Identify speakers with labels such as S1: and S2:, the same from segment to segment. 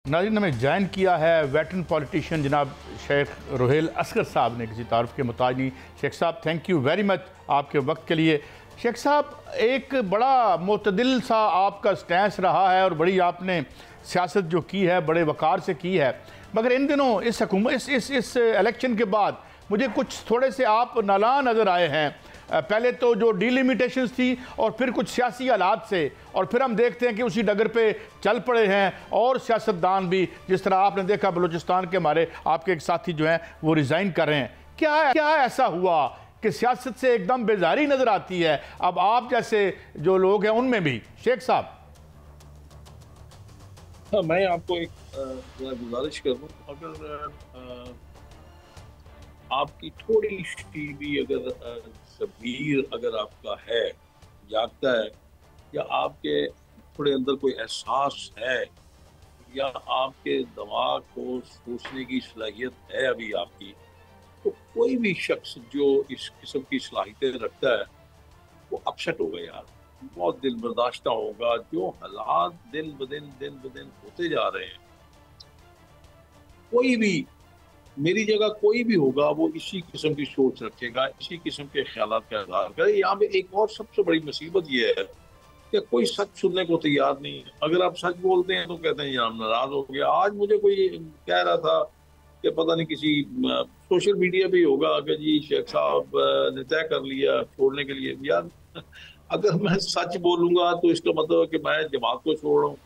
S1: नाज़रीन, हमें ज्वाइन किया है वेटरन पॉलिटिशियन जनाब शेख रुहेल असगर साहब ने, किसी तारुफ के मुताज नहीं। शेख साहब, थैंक यू वेरी मच आपके वक्त के लिए। शेख साहब, एक बड़ा मुतदिल सा आपका स्टैंस रहा है और बड़ी आपने सियासत जो की है बड़े वक़ार से की है, मगर इन दिनों इस हुकूमत इस इलेक्शन के बाद मुझे कुछ थोड़े से आप नाला नज़र आए हैं। पहले तो जो डिलिमिटेशंस थी और फिर कुछ सियासी हालात से, और फिर हम देखते हैं कि उसी डगर पे चल पड़े हैं और सियासतदान भी, जिस तरह आपने देखा बलूचिस्तान के हमारे आपके एक साथी जो हैं वो रिज़ाइन कर रहे हैं। क्या ऐसा हुआ कि सियासत से एकदम बेजारी नज़र आती है अब आप जैसे जो लोग हैं उनमें भी? शेख साहब।
S2: हाँ, मैं आपको एक गुजारिश करूँ, अगर आपकी थोड़ी सी भी अगर ज़मीर अगर आपका है, जागता है, या आपके थोड़े अंदर कोई एहसास है, या आपके दिमाग को सोचने की सलाहियत है अभी आपकी, तो कोई भी शख्स जो इस किस्म की सलाहियतें रखता है वो अपसेट होगा यार, बहुत दिल बर्दाश्ता होगा। जो हालात दिन ब दिन होते जा रहे हैं, कोई भी मेरी जगह कोई भी होगा वो इसी किस्म की सोच रखेगा, इसी किस्म के ख्यालात का इजहार करे। यहाँ पे एक और सबसे बड़ी मुसीबत ये है कि कोई सच सुनने को तैयार नहीं है। अगर आप सच बोलते हैं तो कहते हैं यार नाराज हो गया। आज मुझे कोई कह रहा था कि पता नहीं किसी सोशल मीडिया पे होगा कि जी शेख साहब ने तय कर लिया छोड़ने के लिए। यार अगर मैं सच बोलूंगा तो इसका मतलब है कि मैं जमात को छोड़ रहा हूँ।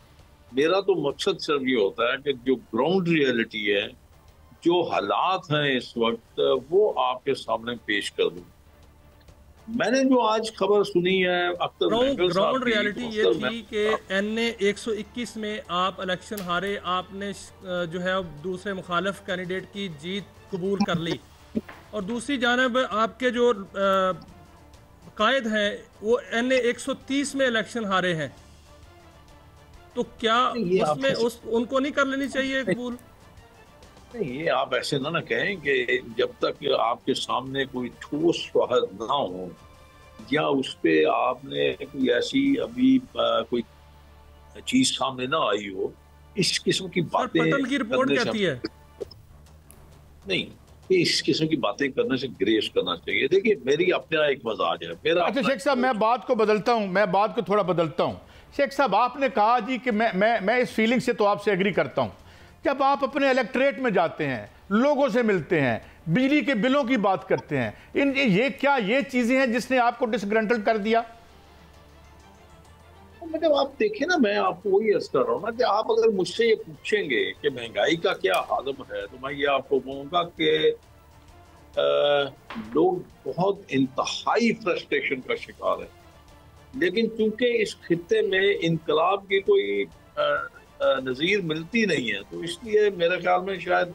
S2: मेरा तो मकसद सिर्फ ये होता है कि जो ग्राउंड रियलिटी है, जो हालात हैं इस वक्त, वो आपके सामने पेश कर दूं। मैंने जो आज खबर सुनी है
S3: ग्राउंड रियलिटी ये थी कि NA 121 में आप इलेक्शन हारे, आपने जो है दूसरे मुखालिफ कैंडिडेट की जीत कबूल कर ली, और दूसरी जानब आपके जो कायद हैं वो NA 130 में इलेक्शन हारे हैं, तो क्या उसमें उनको नहीं कर लेनी चाहिए कबूल?
S2: नहीं, ये आप ऐसे ना कहें कि जब तक आपके सामने कोई ठोस शवाहद ना हो, या उस पे आपने कोई ऐसी अभी कोई चीज सामने ना आई हो, इस किस्म की बातें
S3: पटल की रिपोर्ट कहती है
S2: नहीं, इस किस्म की बातें करने से ग्रेस करना चाहिए। देखिए, मेरी अपना एक मजाज है मेरा।
S1: अच्छा शेख साहब, मैं बात को बदलता हूँ, मैं बात को थोड़ा बदलता हूँ। शेख साहब, आपने कहा जी कि मैं इस फीलिंग से तो आपसे एग्री करता हूँ। जब आप अपने इलेक्ट्रेट में जाते हैं, लोगों से मिलते हैं, बिजली के बिलों की बात करते हैं, ये चीजें हैं जिसने आपको डिसग्रंटल कर दिया?
S2: मतलब आप देखें ना, मैं आपको वही अर्ज कर रहा हूँ ना कि आप अगर मुझसे ये पूछेंगे कि महंगाई का क्या हालत है, तो मैं ये आपको कहूँगा कि लोग बहुत इंतहाई फ्रस्ट्रेशन का शिकार है। लेकिन चूंकि इस खित्ते में इनकलाब की कोई नज़ीर मिलती नहीं है, तो इसलिए मेरे ख्याल में शायद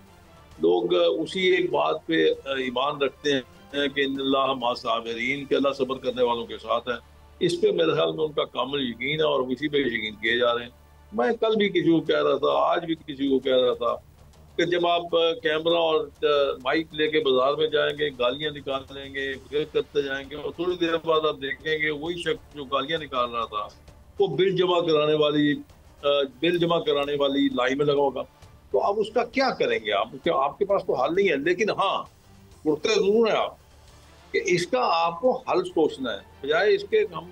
S2: लोग उसी एक बात पे ईमान रखते हैं कि इन्नल्लाह मा साबिरीन, के अल्लाह सब्र करने वालों के साथ है। इस पे मेरे ख्याल में उनका कामिल यकीन है और उसी पे यकीन किए जा रहे हैं। मैं कल भी किसी को कह रहा था, आज भी किसी को कह रहा था कि जब आप कैमरा और माइक लेके बाजार में जाएंगे, गालियां निकालेंगे, फिर करते जाएंगे, और थोड़ी देर बाद आप देखेंगे वही शख्स जो गालियां निकाल रहा था वो बिल जमा कराने वाली लाइन में लगा होगा। तो अब उसका क्या करेंगे आप? आपके पास तो हल नहीं है। लेकिन हाँ, उड़ते जरूर है आप कि इसका आपको हल सोचना है, बजाय इसके हम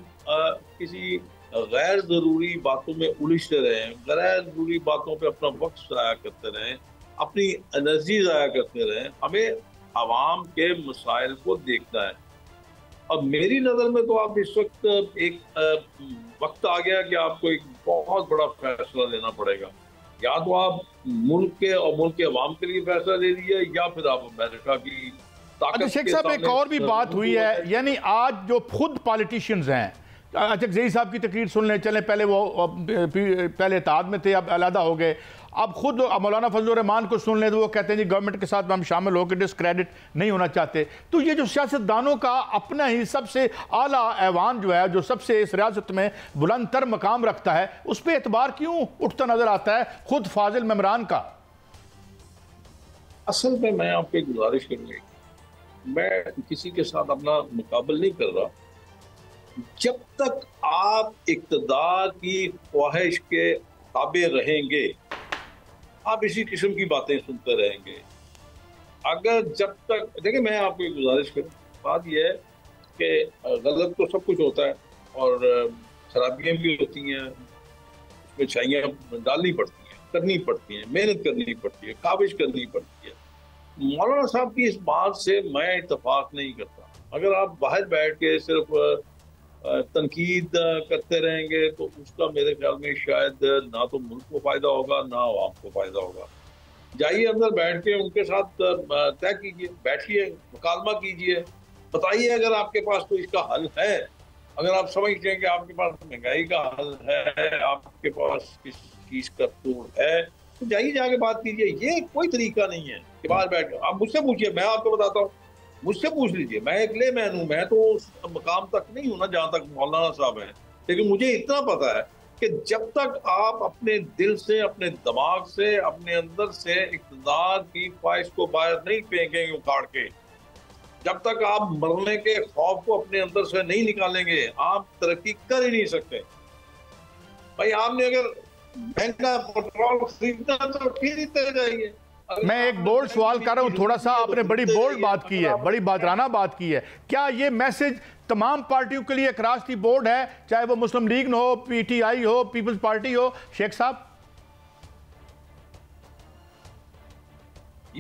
S2: किसी गैर जरूरी बातों में उलझते रहें, गैर जरूरी बातों पे अपना वक्त जाया करते रहें, अपनी एनर्जी जाया करते रहें। हमें आवाम के मसाइल को देखना है। अब मेरी नज़र में तो आप इस वक्त एक वक्त आ गया कि आपको एक बहुत बड़ा फैसला लेना पड़ेगा। या तो आप मुल्क के और मुल्क के अवाम के लिए फैसला ले लीजिए, या फिर आप अमेरिका की ताकत।
S1: शेख साहब, एक और भी बात हुई है, यानी आज जो खुद पॉलिटिशियंस हैं, अच्छा जई साहब की तकरीर सुन लें, चलें, पहले इत्तेहाद में थे, अब अलहदा हो गए। अब खुद मौलाना फजलुर रहमान को सुन लें तो वो कहते हैं जी गवर्नमेंट के साथ हम शामिल होकर डिस्क्रेडिट नहीं होना चाहते। तो ये जो सियासतदानों का अपना ही सबसे आला ऐवान जो है, जो सबसे इस रियासत में बुलंद तर मकाम रखता है, उस पर एतबार क्यों उठता नजर आता है खुद फाजिल मेमरान का?
S2: असल में मैं आपको गुजारिश करूंगी, मैं किसी के साथ अपना मुकाबला नहीं कर रहा। जब तक आप इक़्तिदार की ख्वाहिश के ताबे रहेंगे आप इसी किस्म की बातें सुनते रहेंगे। अगर जब तक देखिए, मैं आपको एक गुजारिश करूँ, बात यह है कि गलत तो सब कुछ होता है और खराबियां भी होती हैं, उसमें अच्छाइयाँ डालनी पड़ती हैं, करनी पड़ती हैं, मेहनत करनी पड़ती है, काविश करनी पड़ती है। मौलाना साहब की इस बात से मैं इत्तेफाक नहीं करता। अगर आप बाहर बैठ के सिर्फ तनकीद करते रहेंगे तो उसका मेरे ख्याल में शायद ना तो मुल्क को फायदा होगा ना आवाम को फायदा होगा। जाइए अंदर बैठ के उनके साथ तय कीजिए, बैठिए, मुकालमा कीजिए, बताइए अगर आपके पास कोई इसका हल है। अगर आप समझते हैं कि आपके पास महंगाई का हल है, आपके पास किस चीज का तोड़ है, तो जाइए जाके बात कीजिए। ये कोई तरीका नहीं है कि बाहर बैठ के आप मुझसे पूछिए, मैं आपको बताता हूँ, मुझसे पूछ लीजिए। मैं एक लेमैन हूँ, मैं तो उस मकाम तक नहीं हूँ ना जहां तक मौलाना साहब हैं, लेकिन मुझे इतना पता है कि जब तक आप अपने दिल से, अपने दिमाग से, अपने अंदर से इक़्तिदार की ख्वाहिश को बाहर नहीं फेंकेंगे उखाड़ के, जब तक आप मरने के खौफ को अपने अंदर से नहीं निकालेंगे, आप तरक्की कर ही नहीं सकते। भाई आपने अगर महंगा पेट्रोल खरीदना तो फिर ही तय जाइए।
S1: मैं एक बोल्ड सवाल कर रहा हूं, थोड़ा सा आपने बड़ी बोल्ड बात की है, बड़ी बादराना बात की है। क्या ये मैसेज तमाम पार्टियों के लिए क्रॉस दी बोर्ड है, चाहे वो मुस्लिम लीग हो, पीटीआई हो, पीपल्स पार्टी हो? शेख साहब,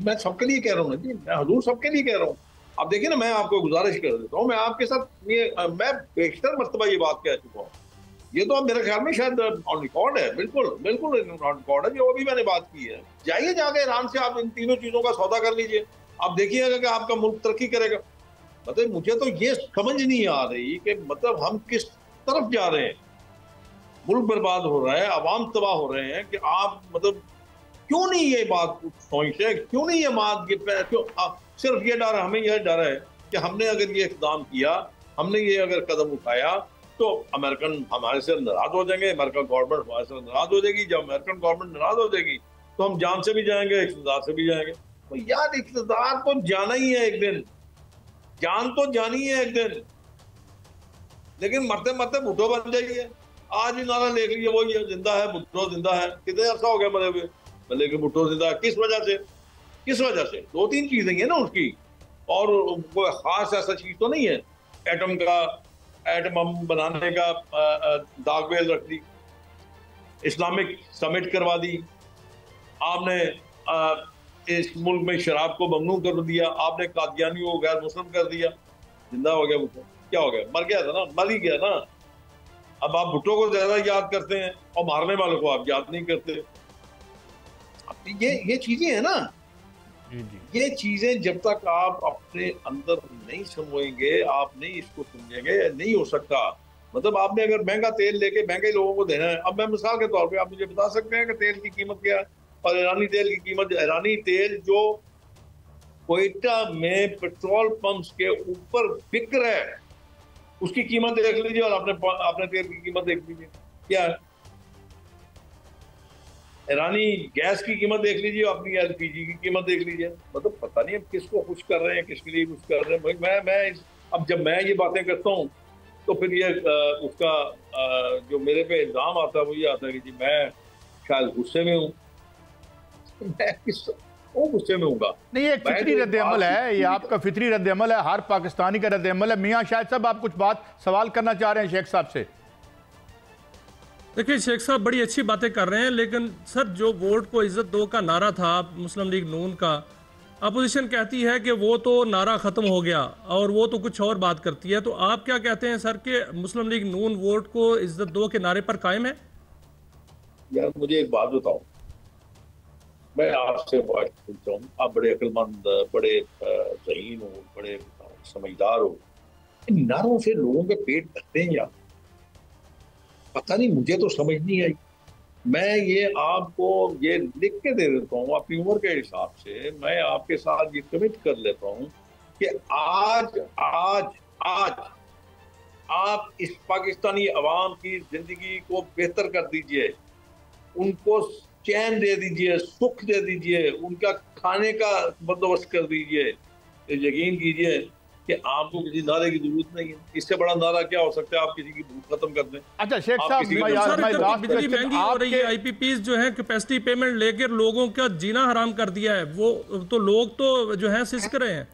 S2: मैं सबके लिए कह रहा हूँ ना जी, मैं हजूर सबके लिए कह रहा हूँ। अब देखिए ना, मैं आपको गुजारिश कर देता हूँ, मैं आपके साथ ये मैं बेशतर मर्तबा ये बात कह चुका हूँ। ये तो अब मेरे ख्याल में शायद ऑन रिकॉर्ड है, बिल्कुल बिल्कुल ऑन रिकॉर्ड है, जो अभी मैंने बात की है। जाइए जाके ईरान से आप इन तीनों चीजों का सौदा कर लीजिए, आप देखिएगा कि आपका मुल्क तरक्की करेगा। मतलब मुझे तो ये समझ नहीं आ रही कि मतलब हम किस तरफ जा रहे हैं। मुल्क बर्बाद हो रहा है, अवाम तबाह हो रहे हैं कि आप मतलब क्यों नहीं ये बात सोचते, क्यों नहीं ये बात क्यों सिर्फ ये डर, हमें यह डर है कि हमने अगर ये इक़दाम किया, हमने ये अगर कदम उठाया तो अमेरिकन हमारे से नाराज हो जाएंगे, अमेरिकन गवर्नमेंट हमारे से नाराज हो जाएगी। जब अमेरिकन गवर्नमेंट नाराज हो जाएगी तो हम जान से भी जाएंगे, इक़्तिदार से भी जाएंगे। तो यार इक़्तिदार तो जाना ही है एक दिन, जान तो जानी है एक दिन, लेकिन मरते मरते भुट्टो बन जाइए। आज ही नारा लिख लीजिए, वो ये जिंदा है, भुट्टो जिंदा है। कितने अर्सा हो गया मरे हुए, लेकिन भुट्टो जिंदा है। किस वजह से? किस वजह से? दो तीन चीजें हैं ना उसकी, और कोई खास ऐसा चीज तो नहीं है। एटम का, एटम बम बनाने का दाग बेल रख दी, इस्लामिक समिट करवा दी आपने, इस मुल्क में शराब को ममनू कर दिया आपने, कादियानियों को गैर मुस्लिम कर दिया। जिंदा हो गया भुट्टो, क्या हो गया? मर गया था ना, मर ही गया ना। अब आप भुट्टो को ज्यादा याद करते हैं और मारने वालों को आप याद नहीं करते। ये चीजें है ना, ये चीजें जब तक आप अपने अंदर नहीं समझेंगे, आप नहीं इसको समझेंगे, नहीं हो सकता। मतलब आपने अगर महंगा तेल लेके महंगे लोगों को देना है, अब मैं मिसाल के तौर पे आप मुझे बता सकते हैं कि तेल की कीमत क्या है और ईरानी तेल की कीमत? ईरानी तेल जो क्वेटा में पेट्रोल पंप्स के ऊपर बिक रहा है, उसकी कीमत देख लीजिए और अपने तेल की कीमत देख लीजिए क्या है। ईरानी गैस की कीमत देख लीजिए, अपनी एलपीजी की कीमत देख लीजिए। मतलब पता नहीं अब किसको खुश कर रहे हैं, किसके लिए खुश कर रहे हैं। मैं अब जब मैं ये बातें करता हूँ तो फिर ये उसका जो मेरे पे इल्जाम आता है वो ये आता है कि जी मैं शायद गुस्से में हूँ। मैं किस गुस्से में हूँगा?
S1: नहीं, ये एक फितरी रद्द-ए-अमल है, ये आपका फितरी रद्द-ए-अमल है, हर पाकिस्तानी का रद्द-ए-अमल है। मियाँ शायद साहब आप कुछ बात सवाल करना चाह रहे हैं शेख साहब से?
S3: देखिए शेख साहब बड़ी अच्छी बातें कर रहे हैं, लेकिन सर जो वोट को इज्जत दो का नारा था मुस्लिम लीग नून का, अपोजिशन कहती है कि वो तो नारा ख़त्म हो गया और वो तो कुछ और बात करती है। तो आप क्या कहते हैं सर कि मुस्लिम लीग नून वोट को इज्जत दो के नारे पर कायम है?
S2: यार मुझे एक बात बताओ, मैं आपसे बात पूछता हूँ, आप बड़े अक्लमंद, बड़े ज़हीन हो, बड़े समझदार हो, इन नारों से लोगों के पेट भरते हैं यार? पता नहीं, मुझे तो समझ नहीं आई। मैं ये आपको ये लिख के दे देता हूँ अपनी उम्र के हिसाब से, मैं आपके साथ ये कमिट कर लेता हूँ कि आज आज आज आप इस पाकिस्तानी अवाम की जिंदगी को बेहतर कर दीजिए, उनको चैन दे दीजिए, सुख दे दीजिए, उनका खाने का बंदोबस्त कर दीजिए। यकीन कीजिए कि आपको किसी नारे की जरूरत नहीं है। इससे बड़ा नारा क्या हो सकता है? आप किसी की भूख खत्म कर दें।
S1: अच्छा शेख साहब,
S3: बिजली महंगी हो रही है, आईपीपीज जो है कैपेसिटी पेमेंट लेकर लोगों का जीना हराम कर दिया है, वो तो लोग तो जो है सिसक रहे हैं।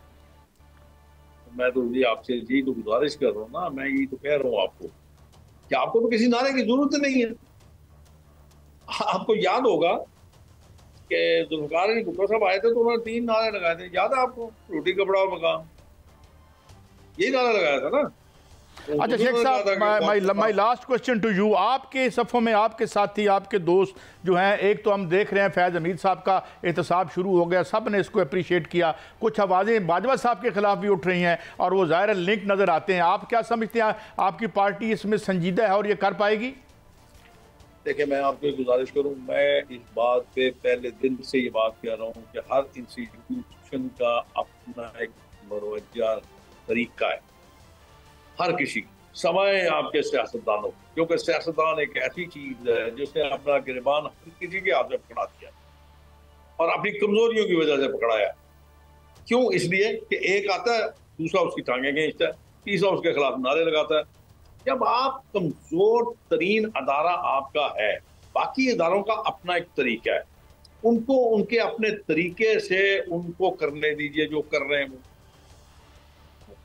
S2: मैं तो जी आपसे यही तो गुजारिश कर रहा हूँ ना, मैं यही तो कह रहा हूँ आपको कि आपको तो किसी नारे की जरूरत नहीं है। आपको याद होगा कि जुल्फिकार अली भुट्टो साहब आए थे तो उन्होंने 3 नारे लगाए थे, याद है आपको? रोटी कपड़ा और मकान, यही नारा लगाया था ना।
S1: अच्छा शेख साहब, my last question to you, आपके सफ़ों में आपके साथी, आपके दोस्त जो हैं, एक तो हम देख रहे हैं फैज़ हमीद साहब का एहतसाब शुरू हो गया, सब ने इसको अप्रिशिएट किया, कुछ आवाज़ें बाजवा साहब के खिलाफ भी उठ रही हैं और वो ज़ाहिर लिंक नज़र आते हैं। आप क्या समझते हैं, आपकी पार्टी इसमें संजीदा है और ये कर पाएगी?
S2: देखिए, मैं आपको एक गुजारिश करूं, मैं इस बात पे पहले दिन से ये बात कह रहा हूं कि हर इंस्टीट्यूशन का अपना एक मुरवजा तरीका है, हर किसी की, समय आपके सियासतदानों, क्योंकि सियासतदान एक ऐसी चीज है जिसने अपना गिरबान हर किसी के हाथ में पकड़ा दिया और अपनी कमजोरियों की वजह से पकड़ाया। क्यों? इसलिए कि एक आता है, दूसरा उसकी टांगें खींचता है, तीसरा उसके खिलाफ नारे लगाता है। जब आप कमजोर तरीन अदारा आपका है, बाकी इदारों का अपना एक तरीका है, उनको उनके अपने तरीके से उनको करने दीजिए जो कर रहे हैं।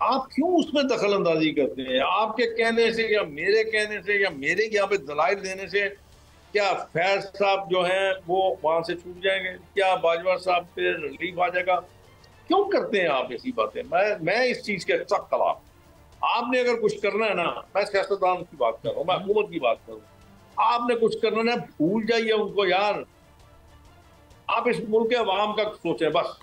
S2: आप क्यों उसमें दखल अंदाजी करते हैं? आपके कहने से या मेरे कहने से या मेरे यहाँ पे दलाइल देने से क्या फैज साहब जो हैं वो वहां से छूट जाएंगे? क्या बाजवा साहब पे रिलीफ आ जाएगा? क्यों करते हैं आप ऐसी बातें? मैं इस चीज के सख्त खिलाफ। आपने अगर कुछ करना है ना, मैं सियासतदान की बात कर रहा हूँ, मैं हुकूमत की बात कर रहा हूँ, आपने कुछ करना है, भूल जाइए उनको यार। आप इस मुल्क के अवाम का सोचें बस।